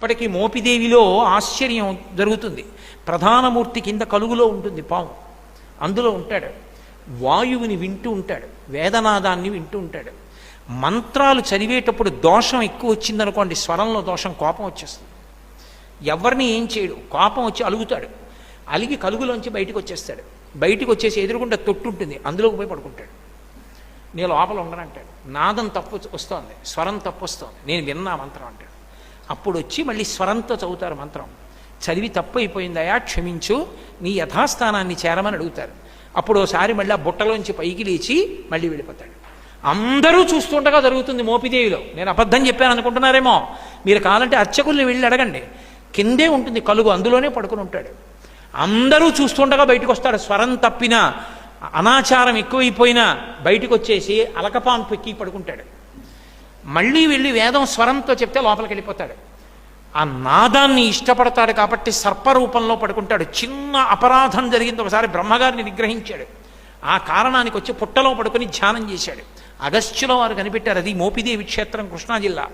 అప్పటికి మోపిదేవిలో ఆశ్చర్యం జరుగుతుంది. ప్రధానమూర్తి కింద కలుగులో ఉంటుంది పాము, అందులో ఉంటాడు. వాయువుని వింటూ ఉంటాడు, వేదనాదాన్ని వింటూ ఉంటాడు. మంత్రాలు చదివేటప్పుడు దోషం ఎక్కువ వచ్చిందనుకోండి, స్వరంలో దోషం, కోపం వచ్చేస్తుంది. ఎవరిని ఏం చేయడు, కోపం వచ్చి అలుగుతాడు. అలిగి కలుగులోంచి బయటకు వచ్చేస్తాడు. బయటకు వచ్చేసి ఎదురుకుంటే తొట్టు ఉంటుంది, అందులోకి పోయి పడుకుంటాడు. నేను లోపల ఉండనంటాడు. నాదం తప్పు వస్తోంది, స్వరం తప్పు వస్తోంది, నేను విన్నా మంత్రం అంటాడు. అప్పుడు వచ్చి మళ్ళీ స్వరంతో చదువుతారు మంత్రం. చదివి తప్పు అయిపోయిందయా, క్షమించు, నీ యథాస్థానాన్ని చేరమని అడుగుతారు. అప్పుడు ఒకసారి మళ్ళీ ఆ బుట్టలోంచి పైకి లేచి మళ్ళీ వెళ్ళిపోతాడు. అందరూ చూస్తుండగా జరుగుతుంది మోపిదేవిలో. నేను అబద్ధం చెప్పాను అనుకుంటున్నారేమో, మీరు కావాలంటే అర్చకుల్ని వెళ్ళి అడగండి. కిందే ఉంటుంది కలుగు, అందులోనే పడుకుని ఉంటాడు. అందరూ చూస్తుండగా బయటకు వస్తాడు. స్వరం తప్పినా, అనాచారం ఎక్కువైపోయినా బయటకు వచ్చేసి అలకపాన్ పెక్కి పడుకుంటాడు. మళ్ళీ వెళ్ళి వేదం స్వరంతో చెప్తే లోపలికి వెళ్ళిపోతాడు. ఆ నాదాన్ని ఇష్టపడతాడు కాబట్టి సర్పరూపంలో పడుకుంటాడు. చిన్న అపరాధం జరిగింది, ఒకసారి బ్రహ్మగారిని నిగ్రహించాడు. ఆ కారణానికి వచ్చి పుట్టలో పడుకొని ధ్యానం చేశాడు. అగస్త్యుల వారు కనిపెట్టారు, అది మోపిదేవి క్షేత్రం, కృష్ణా జిల్లా.